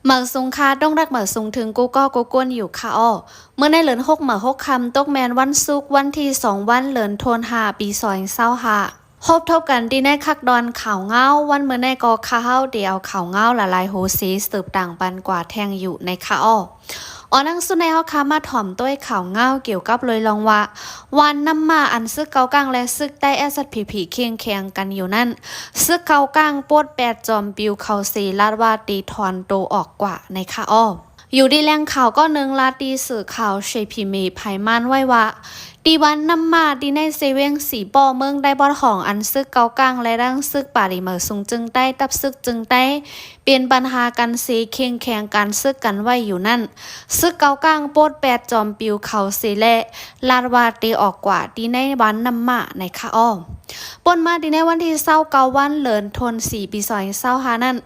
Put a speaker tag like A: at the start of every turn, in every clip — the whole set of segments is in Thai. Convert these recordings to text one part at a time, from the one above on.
A: เหมาซุงคาต้องรักเหมาซุงถึงกูก็กูกวนอยู่ค่ะอ้อเมื่อในเหลินหกเหมาหกคำตกแมนวันศุกร์วันที่2 วันเหลินโทนหาปี2025พบทบกันที่ในคักดอนข่าวเงาวันเมื่อในกอข้าวเดียวข่าวเงาละลายโฮซีสืบต่างปันกว่าแทงอยู่ในค่ะอ้อนังสุในเฮาคามาถ่อมต้วยข่าวเงาเกี่ยวกับเลยลองว่าวันน้ำมาอันซึกเกากลางและซึกใต้แอสัดผีเคียงแข่งกันอยู่นั่นซึกเกากลางปวด8จอมปิวเขาสีลาดว่าตีทอนโตออกกว่าในค่ะอ้ออยู่ดีแรงข่าวก็นึงลาตีสื่อข่าวเชพิเมไพมันไว้ว่าดีวันน้ำมาดีในเซเวงสีปอเมืองได้บอดของอันซึกเกากลางและดังซึกป่าดิเมอซุงจึงใต้ตับซึกจึงใต้เปลี่ยนปัญหากันเสเคียงแข่งกันซึกกันไว้อยู่นั่นซึกเกากลางโปด8จอมปิวเขาเสและลาดวาตีออกกว่าดีในวันน้ำมาในค่ะอ้อปนมาดีในวันที่29วันเหลินทน4ปี2025นั่น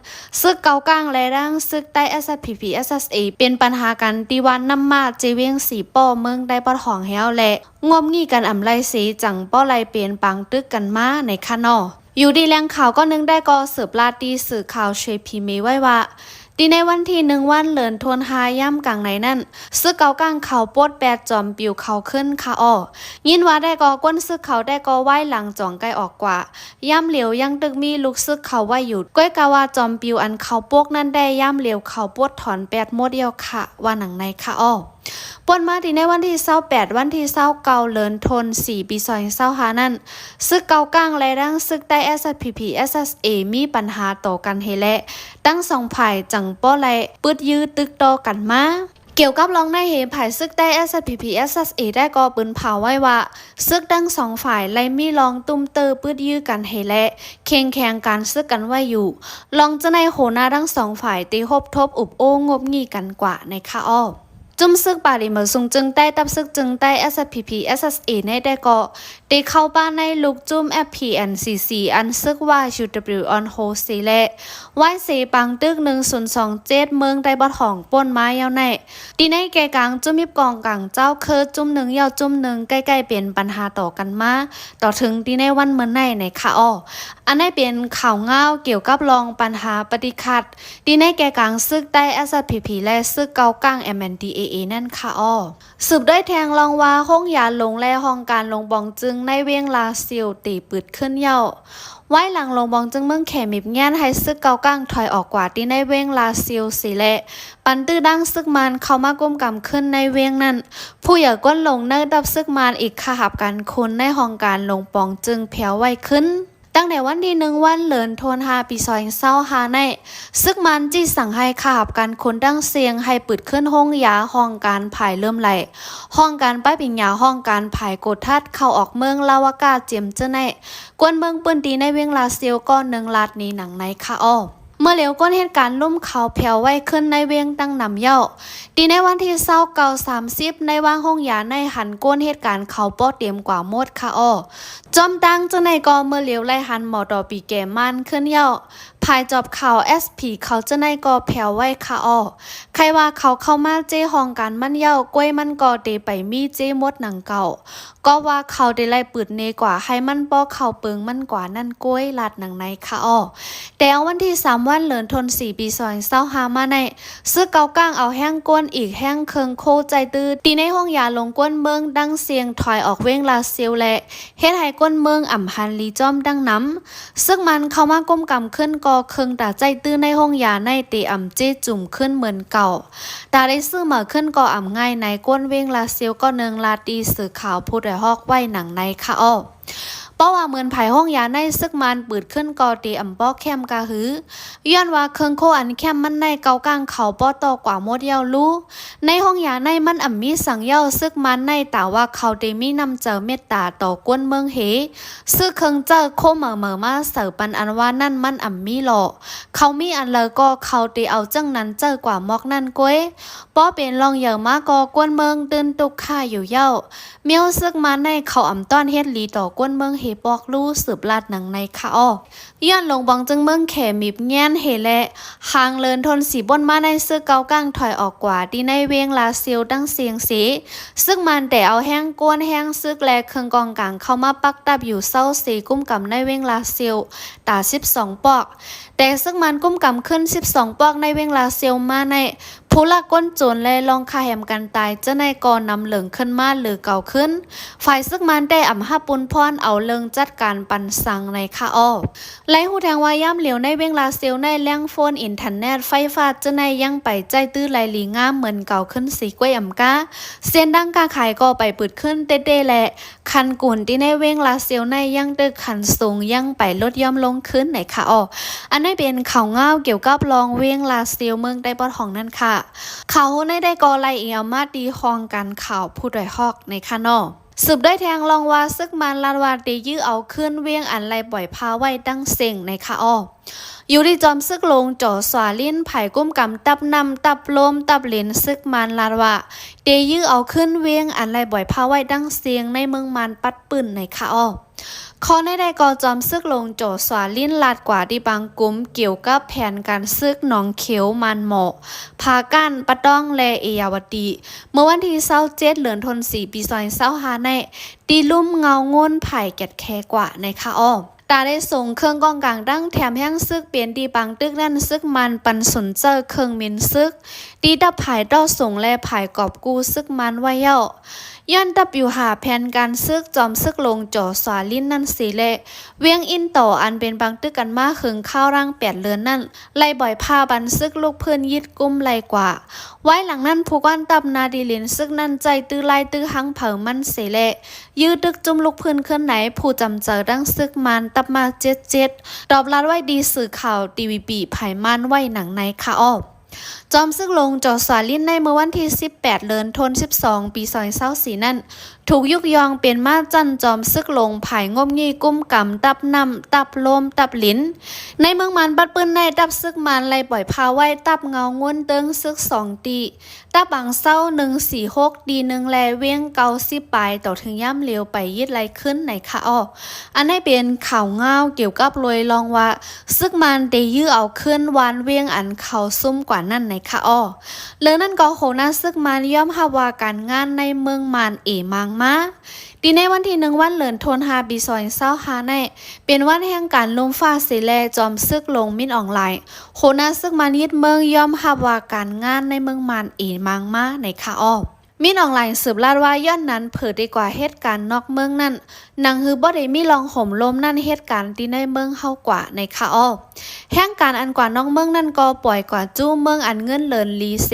A: ซึกเกากลางและดังซึกใต้ SSPP/SSA เป็นปัญหากันดีวันน้ำมาเจเวียงสีป้อเมืองได้บอดของแฮวและงมงี้กันอำไลสีจังป้อไลเปลี่ยนปังตึกกันมาในค่ะนออยู่ดีแรงข่าวก็นึงได้ก็สืบลาตีสื่อข่าวเชพีเมไว้ว่าดีในวันที่1 วันเหลินทวนหาย่ำกลางในนั่นซึกเกากลางเขาปวด8จอมปิวเขาขึ้นค่ะอ้อยินว่าได้ก็ก้นซึกเขาได้ก็ไหวหลังจ่องใกล้ออกกว่าย่ำเหลียวยังตึกมีลูกซึกเขาไว้อยู่ก้อยกะว่าจอมปิวอันเขาปวกนั่นได้ย่ำเหลียวเขาปวดถอน8โมดเดียวค่ะว่าหนังในค่ะอ้อปนมาที่ในวันที่28วันที่29เหลินทน4ปี2025นั่นซึกเกากลางและดังซึกใต้ SSPP/SSA มีปัญหาต่อกันเฮและตั้งสองฝ่ายจังป้อไลปืดยื้อตึกต่อกันมาเกี่ยวกับรองในเหตุภายซึกใต้ SSPP/SSA ได้ก่อปืนเผาไว้ว่าซึกดังสองฝ่ายไล่มีลองตุ้มเตอปืดยื้อกันเฮและเคียงแข่งการซึกกันไว้อยู่ลองจะในโหนาทั้งสองฝ่ายตีฮบทบอุบโอ้งบงี้กันกว่าในค่ะอ้อจุ่มซึกป่าดิเมอซุงจึงใต้ตับซึกจึงใต้ SSPP/SSA ในได้ก็ได้เข้าบ้านในลูกจุ่ม FPNCC อันซึกว่า UW on hold สีและไว้สีปังตึก1027เมืองได้บอดของป่นไม้ยาวในดีในแก่กลางจุ่มยิบกองกลางเจ้าคือจุ่มหนึ่งยาวจุ่มหนึ่งใกล้ๆเป็นปัญหาต่อกันมาต่อถึงดีในวันเมื่อในค่ะอ้ออันได้เป็นข่าวเงาเกี่ยวกับรองปัญหาปฏิคัดดีในแก่กลางซึกใต้ SSPP และซึกเกากลาง MNDAA นั่นค่ะอ้อสืบได้แทงลองว่าห้องยาลงและห้องการลงบองจึงในเวียงลาซิลตีปืดขึ้นเย้าไว้หลังลงบองจึงเมืองแขมิบแง่นให้ซึกเกากลางถอยออกกว่าที่ในเวียงลาซิลสิและปันตื้อดังซึกมันเข้ามาก้มกำขึ้นในเวียงนั้นผู้อย่าก้นลงเนิดับซึกมันอีกขหับกันคุณในห้องการลงปองจึงแผ่วไว้ขึ้นตั้งแต่วันที่1 วันเหลินโทนหาปี2025ในซึกมันจี้สั่งให้ขาบกันคนดั้งเสียงให้ปืดขึ้นห้องยาห้องการภายเริ่มไหลห้องการป้ายปิญญาห้องการภายกดทัดเข้าออกเมืองลาวากาเจียมเจ้าในกวนเมืองปืนดีในเวียงลาเซียวก้อน1 ลาดนี้หนังในค่ะอ้อเมื่อเหลียวก้นเหตุการณ์ลุ่มเขาแผ่วไว้ขึ้นในเวียงตั้งนำเย้าดีในวันที่29-30ในว่างห้องยาในหันก้นเหตุการณ์เขาป้อเตรียมกว่าหมดค่ะอ้อจอมตั้งเจ้าในกอเมื่อเหลียวไล่หันหมอดอปีแก่มันขึ้นเย้าภายจอบข่าว SP เขาเจ้าในกอแผ่วไว้ค่ะอ้อใครว่าเขาเข้ามาเจ้ห้องการมันเย้ากล้วยมันกอเตไปมีเจ้มดหนังเก่าก็ว่าเขาได้ไล่ปืดเนกว่าให้มันป้อเขาเปิงมันกว่านั่นกล้วยลาดหนังในค่ะอ้อแต่วันที่3 วันเหลินทน4ปี2025มาในซึกเกากลางเอาแห้งก้นอีกแห้งเคิงโคใจตื้อตีในห้องยาลงก้นเมืองดังเสียงถอยออกเว้งลาเซียวและเฮ็ดให้ก้นเมืองอ่ำฮันลีจ้อมดังน้ำซึ่งมันเข้ามาก้มกำขึ้นกอเคิงตาใจตื้อในห้องยาในตีอ่ำเจจุ่มขึ้นเหมือนเก่าตาได้ซื้อมาขึ้นกออ่ำง่ายในก้นเว้งลาเซียวก็1 ลาตีสื่อข่าวพูดได้ฮอกไว้หนังในค่ะอ้อเพราะว่าเหมือนไผ่ห้องยาในซึกมันปืดขึ้นกอตีอ่ำป้อแคมกะหือย้อนว่าเคิงโคอันแคมมันในเกากลางเขาป้อต่อกว่าหมดเย้ารู้ในห้องยาในมันอ่ำมีสังเย้าซึกมันในแต่ว่าเขาได้มีนำเจอเมตตาต่อกวนเมืองเฮซึกเคิงเจอโคเหม่อมาเสิร์ปันอันว่านั่นมันอ่ำมีหล่อเขามีอันเลยก็เขาได้เอาจังนั้นเจอกว่ามอกนั่นก้วยป้อเป็นลองเยอะมากก็กวนเมืองตื่นตุกข่าอยู่เย้าเมียวซึกมันในเขาอ่ำต้อนเฮ็ดลีต่อกวนเมืองเฮปอกลู่สืบลาดหนังในค่ะอ้อย้อนลงบองจึงเมืองแขมิบแง่นเฮและหางเลินทนสีบนมาในซึกเกากลางถอยออกกว่าที่ในเวียงลาเซียวดังเสียงสีซึ่งมันแต่เอาแห้งก้นแห้งซึกและเครื่องกองกลางเข้ามาปักตับอยู่เศร้าสีกุ้มกับในเวียงลาเซียวตา12 ปอก แต่ซึ่งมันกุ้มกำขึ้น12ปอกในเวงลาเซียวมาในผู้ละก้นโจรและลองคาแหมกันตายเจ้าในกอนำเหลืองขึ้นมาหรือเก่าขึ้นฝ่ายซึ่งมันได้อ่ำห้าปุนพรเอาเลิงจัดการปันสังในคาอ้อและหูแทงว่าย่ำเหลียวในเวงลาเซียวในเลี้ยงโฟนอินเทอร์เน็ตไฟฟ้าเจ้าในยังไปใจตื้อไหลหลีงามเหมือนเก่าขึ้นสีกล้วยอ่ำกาเสียนดังกาขายก็ไปปืดขึ้นเต้ๆแหละคันกุ่นที่ในเวงลาเซียวในยังตึกขันสูงยังไปลดย่อมลงขึ้นในคาอ้ออันนี้เป็นข่าวเงาเกี่ยวกับลองเวงลาเซียวเมืองได้บอดของนั่นค่ะเขาได้กอไลเอียมาดีคองกันข่าวผู้ดอยฮอกในคานอสืบได้แทงลองว่าซึกมันลานวาดียื้อเอาขึ้นเวียงอันไรบ่อยพาไว้ดังเสียงในคาอ้ออยู่ที่จอมซึกลงจ่อสวาลิ้นไผ่กุ้มกำตับนำตับลมตับเหรียญซึกมันลานวาเดยื้อเอาขึ้นเวียงอันไรบ่อยพาไว้ดังเสียงในเมืองมันปัดปืนในคาอ้อขอได้กอจอมซึกลงโจสวาลิ้นลาดกว่าที่บางกลุ่มเกี่ยวกับแผนการซึกหนองเขียวมันเหมาะพาก้านปะต้องแลเอยาวดีเมื่อวันที่27เดือนธันวาคมปี2555ในตีลุ่มเงาง่นไผ่แกดแคกว่าในคาอ้อตาได้ส่งเครื่องกองกลางดั้งแถมแห้งซึกเปลี่ยนดีบางตึกนั่นซึกมันปันสนเจอเครื่องมินซึกดีดับไผ่ดอส่งแลไผ่กอบกูซึกมันไว้เย้าย้อนดับอยู่หาแผนการซึกจอมซึกลงจ่อสาลิ้นนั่นสีเละเวียงอินต่ออันเป็นบางตึกกันมาเคืองข้าวร่าง8เลือนนั่นไล่บ่อยพาบันซึกลูกเพื่อนยิดกุ้มไล่กว่าไว้หลังนั้นผู้ก้อนตับนาดีลินซึกนั่นใจตื้อไล่ตื้อหังเผามันเสเละยืดดึกจุ่มลูกเพื่อนขึ้นไหนผู้จำเจอดังซึกมันตับมา77ดอบลาดไว้ดีสื่อข่าวทีวีปีไผ่มันไว้หนังในคาอ้อจอมซึกลงจอสาลิ้นในเมื่อวันที่18เดือนธันวาคมปี2024นั่นถูกยุกยองเป็นมาจันจอมซึกลงภายงมงี้กุ้มกำตับนำตับลมตับลิ้นในเมืองมันบัดปืนในตับซึกมันไล่ปล่อยพาไว้ตับเงาง่วนเติงซึก2ตีตับบางเศร้า146ดี1แลเวียง90ปลายต่อถึงย่ำเหลียวไปยิดไหลขึ้นในคาอ้ออันนี้เป็นข่าวเงาเกี่ยวกับรวยลองว่าซึกมันได้ยื้อเอาขึ้นวานเวียงอันเขาซุ่มกว่านั่นในคาอ้อเรื่องนั้นก็โหน่าซึกมันย่อมหาว่าการงานในเมืองมันมังมาดีในวันที่1วันเดือนธันวาคมปี2025ในเป็นวันแห่งการลมฟ้าสีแลจอมซึกลงมินออนไลน์โคนาซึกมันยึดเมืองย่อมหับว่าการงานในเมืองมันมังมาในคาอ้อมินออนไลน์สืบลาดว่าย้อนนั้นเผยดีกว่าเหตุการณ์นอกเมืองนั่นนางฮือบ่ได้มีลองห่มลมนั่นเหตุการณ์ที่ในเมืองเฮากว่าในคาอ้อแห่งการอันกว่านอกเมืองนั่นก็ปล่อยกว่าจู้เมืองอันเงินเลินลีเส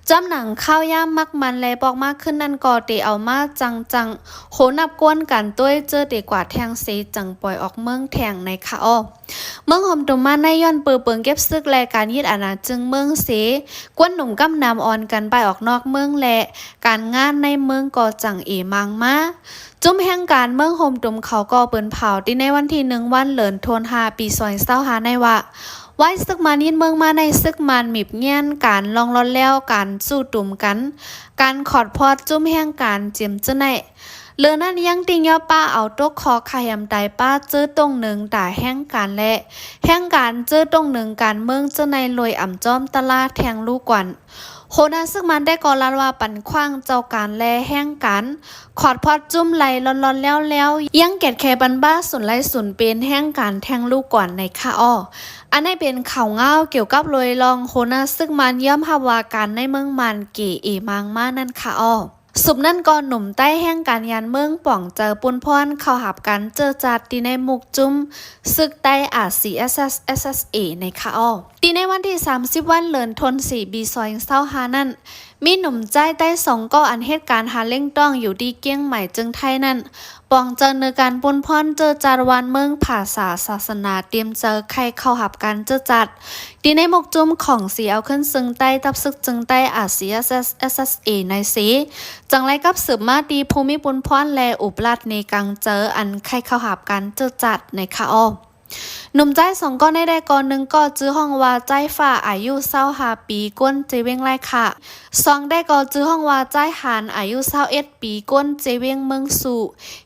A: จำหนังข้าวย่ามมักมันแลบอกมากขึ้นนั่นก็เตเอามาจังโหนับกวนกันต้วยเจอเดกว่าแทงเสจังปล่อยออกเมืองแทงในคาอ้อเมืองห่มตุมาในย้อนเปิงเก็บซึกแลการยึดอาณาจึงเมืองเสกวนหนุ่มกำนำอ่อนกันไปออกนอกเมืองแลการงานในเมืองก็จังมังมาจุ่มแห่งการเมืองโฮมตุ่มเขาก็เปิ้นเผาที่ในวันที่1วันเดือนธันวาคมปี2025ในว่าไว้ซึกมันยินเมืองมาในซึกมันมีบเงี้ยนการลองรอนแล้วการสู้ตุ่มกันการขอดพอดจุ่มแห่งการเจียมจะในเลือนั้นยังติงยอป้าเอาตกคอขยำไตป้าเจอตรงหนึ่งแต่แห่งการและแห่งการเจอตรงหนึ่งการเมืองจะในลอยอ่ำจอมตลาดแทงลูกกวนโคนาซึกมันได้ก่อลานว่าปันขว้างเจ้าการแลแห้งกันขอดพอดจุ่มไหลร้อนๆแล้วยังเก็ดแคบันบ้าสุนไลสุนเป็นแห้งการแทงลูกก่อนในคาอ้ออันนี้เป็นข่าวเงาเกี่ยวกับรวยลองโคนาซึกมันย่อมภาวาการในเมืองมันเก๋มังมานั่นคาอ้อสุบนั่นก่อนหนุ่มใต้แห่งการยานเมืองป่องเจอปุนพรเข้าหับกันเจอจัดตีในมุกจุ้มซึกใต้RCSS-SSA ในคาอ้อตีในวันที่30วันเดือนธันวาคมปี2025นั่นมีหนุ่มใจใต้2ก็อันเหตุการณ์หาเล่งต้องอยู่ดีเกี้ยงใหม่จึงไทยนั่นป่องเจอเนื้อการปุนพรเจอจารวันเมืองภาษาศาสนาเตรียมเจอใครเข้าหับกันเจอจัดตีในมุกจุ้มของสีเอาขึ้นซึ่งใต้ตับซึกจึงใต้RCSS-SSA ในสีจังไรกับสืบมาดีภูมิปุนพรแลอุปราชในกังเจออันใครเข้าหับกันเจอจัดในคาอ้อหนุ่มใจ2ก็ได้ก่อนหนึ่งก็จื้อห้องว่าใจฝ่าอายุ25ปีก้นเจเวงไรค่ะ2ได้ก็จื้อห้องว่าใจหานอายุ21ปีก้นเจเวงเมืองสู่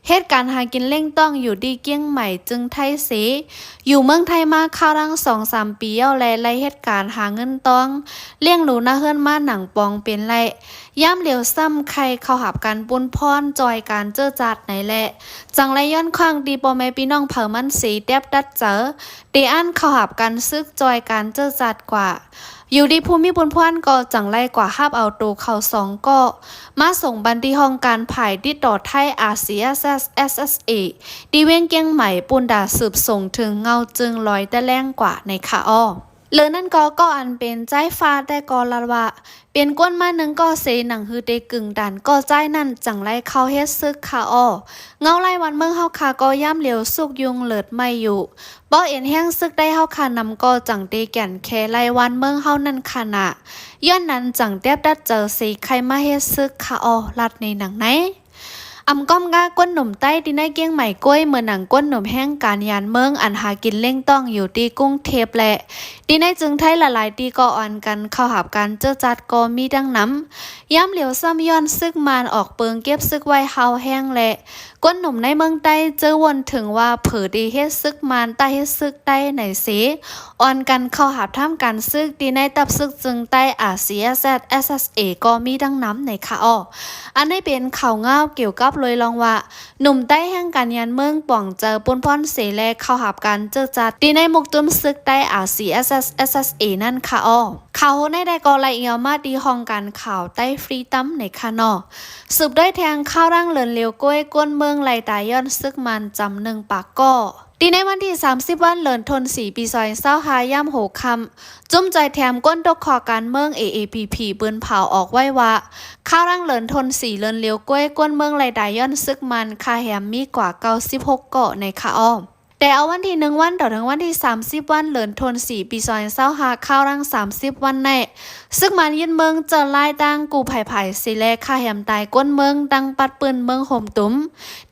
A: เหตุการณ์หากินเล่งต้องอยู่ดีเกี้ยงใหม่จึงไทยเสอยู่เมืองไทยมาข้าวรัง 2-3 ปีเอาแลไล่เหตุการณ์หาเงินต้องเลี้ยงหลูนาเฮือนมาหนังปองเป็นไรย่ำเหลียวซ้ำใครเข้าหับกันปุนพรจอยการเจอจัดไหนแหละจังไรย้อนข้างดีปอแม่พี่น้องเผามันสีแดบดัด เจอเดอันเข้าหับกันซึกจอยการเจอจัดกว่าอยู่ดีภูมิบุญพวนก็จังไล่กว่าห้าเอาตูเขาสองก็มาส่งบันทีห้องการผ่ายดิดต่อไทย RCSS/SSA ดีเว้นเกียงใหม่ปุนดาสืบส่งถึงเงาจึงลอยแต่แรงกว่าในคาอ้อเหลือนั่นก็อันเป็นใจฟ้าได้ก็ละว่าเป็นก้นมาหนึ่งก็เสหนังฮือเตกึ่งดันก็ใจนั่นจังไล่เข้าเฮ็ดซึกคาอ้อเงาไล่วันเมืองเฮาคาก็ย่ำเหลียวสุกยุงเลิดไม่อยู่บ่เอ็นแห้งซึกได้เฮาคานำก็จังเตแก่นแคไล่วันเมืองเฮานั่นขณะย้อนนั้นจังเตียบดัดเจอสีใครมาเฮ็ดซึกคาอ้อลัดในหนังไหนอำก้อมกาก้นหนุ่มใต้ที่ในเกียงใหม่กล้วยเมื่อหนังก้นหนุ่มแห้งการยานเมืองอันหากินเล่งต้องอยู่ที่กุ้งเทพแหละที่ในจึงไทยละลายตีก็อ่อนกันเข้าหาบกันเจอจัดก็มีดังน้ำย้ำเหลียวซ้ำย้อนซึกมานออกเปิงเก็บซึกไว้เฮาแห้งแหละก้นหนุ่มในเมืองใต้เจอวนถึงว่าเผอดีเฮ็ดซึกมานใต้เฮ็ดซึกใต้ไหนเสอ่อนกันเข้าหาบท่ามกันซึกที่ในตับซึกจึงใต้RCSS/SSA ก็มีดังน้ำในค่ะอ้ออันนี้เป็นข่าวเงาเกี่ยวกับเลยลองว่าหนุ่มใต้แห่งการยานเมืองป่องเจอปนพรเสแลเข้าหาบกันเจอจัดที่ในมุกตุ้มซึกใต้ RCSS/SSA นั่นค่ะอ้อข่าวในได้ก็ละเอียดมาดีห้องการข่าวใต้ฟรีตัมในค่ะนอสืบได้แทงข้าวร่างเลินเลียวก้วยก้นเมืองไลตายย้อนซึกมันจำหนึ่งปากก็ดีในวันที่30วันเลินทน4ปีซอยเศร้าหาย่ำโหคำจุ่มใจแถมก้นตกคอการเมือง AAPP ปืนเผาออกไว้ว่าข้าวร่างเลินทน4เลินเลียวก้วยก้นเมืองไลตายย้อนซึกมันคาแหมมีกว่า96เกาะในคาอ้อมแต่เอาวันที่1วันต่อถึงวันที่30วันเหลินทน4ปีซอยเศร้าหาข้าวรัง30วันแน่ซึ่งมันยึดเมืองเจอไล่ตั้งกูไผ่สิแลค่าแหมตายก้นเมืองดังปัดปืนเมืองห่มตุ้ม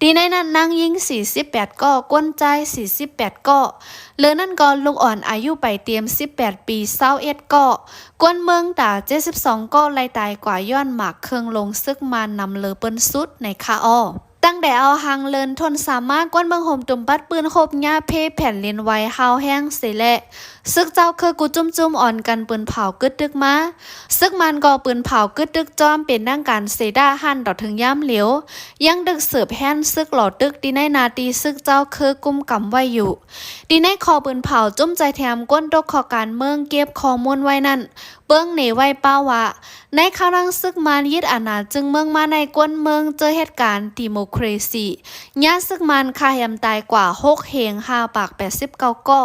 A: ดีในนั้นนางยิง48ก็ก้นใจ48ก็เหลือนั่นก็ลูกอ่อนอายุไปเตรียม18ปี21ก็ก้นเมืองตา72ก็ไล่ตายกว่าย้อนหมากเครื่องลงซึกมันนำเลอเปิ้นสุดในคาอ้อตั้งแต่เอาหางเลินทนสามารถก้นเมืองห่มตุ่มปัดปืนคบหญ้าเพแผ่นเลนไว้เฮาแห้งเสแลซึกเจ้าคือกูจุ่มอ่อนกันปืนเผากึดดึกมาซึกมันก็ปืนเผากึดดึกจอมเป็นดังการเสด้าหันต่อถึงย่ำเหลียวยังดึกเสือบแห่นซึกหลอดดึกดีในนาตีซึกเจ้าคือกุมกำไว้อยู่ดีในคอปืนเผาจุ่มใจแถมก้นตกขอการเมืองเก็บข้อมูลไว้นั่นเบิ้งเหนไว้ป้าวะในข้าวรังซึกมันยึดอาณาจึงเมืองมาในก้นเมืองเจอเหตุการณ์ดิโมคราซีญาซึกมันคาแหมตายกว่า6เฮง5ปาก89ก็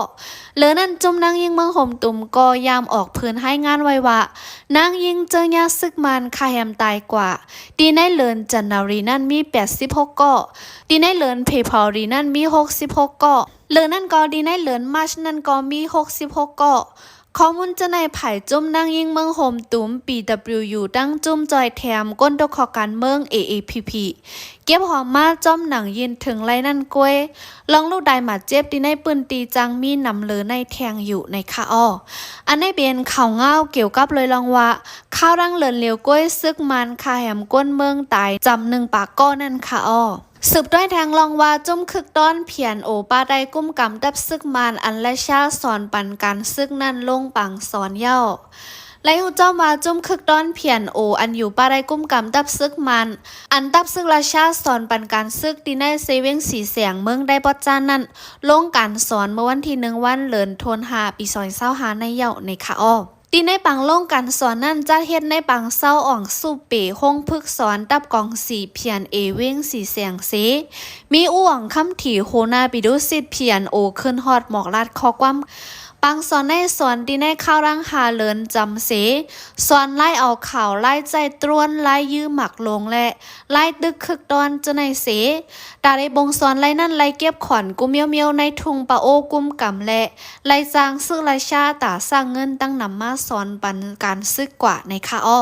A: เหลือนั่นจุ่มนางยิงเมืองห่มตุ่มก็ยามออกพื้นให้งานไว้ว่านางยิงเจอญาซึกมันคาแหมตายกว่าดีในเหลินจันนารีนั่นมี86ก็ดีในเหลินเพพอรีนั่นมี66ก็เหลือนั่นก็ดีในเหลินมาชนั่นก็มี66ก็ข้อมูลจะในไผ่จุ่มนางยิงเมืองโฮมตุ้ม PWU ดังจุ่มจอยแถมก้นตกขอการเมือง AAPP เก็บหอมมาจ้อมหนังยินถึงไรนั่นกล้วยลองลูกได้หมาเจ็บดีในปืนตีจังมีนำเลือในแทงอยู่ในคาอ้ออันในเป็นข่าวเงาเกี่ยวกับเลยลองว่าข้าวรังเลินเลียวกล้วยซึกมันคาแหมก้นเมืองตายจำหนึ่งปากก้อนั่นคาอ้อสืบด้วยแทงลองว่าจุ่มคึกต้อนเพียนโอป้าได้กุ้มกำดับซึกมานอันและชาสอนปันการซึกนั่นลงปังสอนเย้าไลหูเจ้ามาจุ่มคึกต้อนเพียนโออันอยู่ป้าได้กุ้มกำดับซึกมันอันดับซึกราชาสอนปันการซึกดีในเซเว่งสีเสียงเมืองได้ปอดจานนั่นลงการสอนเมื่อวันที่1วันเหลินโทน5ปีซอย25ในเย้าในคาอ้อตีในปังโล่งการสอนนั่นจะเฮ็ดในปังเศร้าอ่องสู้เป๋ห้องพึกสอนตับกองสีเพียนเอเว้งสีเสียงเสมีอ่วงคำถี่โคนาปิดุสิทธิ์เพียนโอขึ้นฮอดหมอกลาดคอความปังสอนในสอนดีในข้าวรังหาเลินจำเสสอนไล่เอาข่าวไล่ใจตรวนไล่ยื้อหมักลงและไล่ตึกคึกดอนจะในเสตาได้บงสอนไล่นั่นไล่เก็บขวัญกุมเมียวในทุงปะโอกุมกำและไล่จางซึ่งไล่ชาตาสร้างเงินตั้งนำมาสอนปันการซึกกว่าในคาอ้อ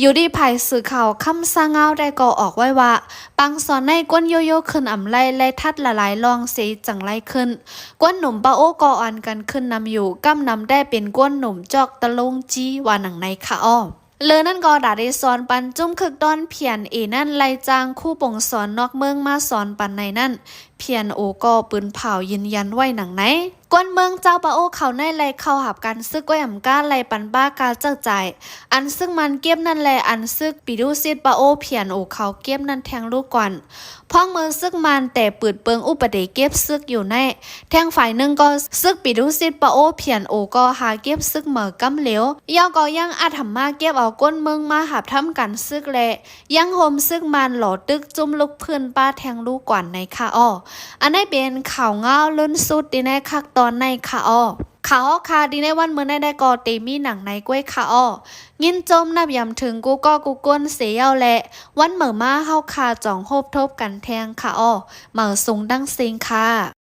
A: อยู่ดีภายสื่อข่าวคำสร้างเงาได้ก็ออกไว้ว่าปังสอนในก้นโยโย่ขึ้นอ่ำไล่ไล่ทัดละลายลองเสจังไล่ขึ้นก้นหนุ่มปะโอกออ่อนกันขึ้นนำอยู่กำนำได้เป็นก้นหนุ่มจอกตะลงจีว่าหนังในคาอ้อเลอนั่นก็ด่าได้สอนปันจุ้มคึกดอนเพียนนั่นไล่จางคู่ปงสอนนอกเมืองมาสอนปันในนั่นเ เพียนโอก็ปืนเผายืนยันไว้หนังไหนกวนเมืองเจ้าปะโอเขาในไลเข้าหับกันซึกก้อยอ่ำก้าไลปันบ้ากาเจ้าใจอันซึ่งมันเก็บนั่นแหละอันซึกปิดูซิดปะโอเพียนโอเขาเก็บนั่นแทงลูกก่อนพ้องเมืองซึกมันแต่ปืดเปิงอุปเดเก็บซึกอยู่ในแทงฝ่ายหนึ่งก็ซึกปิดูซิดปะโอเพียนโอก็หาเก็บซึกเหมือกำเหลวยอก็ยังอาถรรมาเก็บเอาก้นเมืองมาหับทำกันซึกแหละยังโฮมซึกมันหล่อตึกจุ่มลูกพื้นป้าแทงลูกก่อนในค่ะอ้ออันนี้เป็นข่าวเงาล้นสุดดีในคักตอนในค่ะอ้อข่าวคาดีในวันเมื่อได้ก็เตมีหนังในกล้วยค่ะอ้อยินจมนับยำถึงกูก็กูก้นเสียเอาแหละวันเหมื่อมาเฮาคาจ่องโฮบทบกันแทงค่ะอ้อเหมื่อสูงดังซิงค่ะ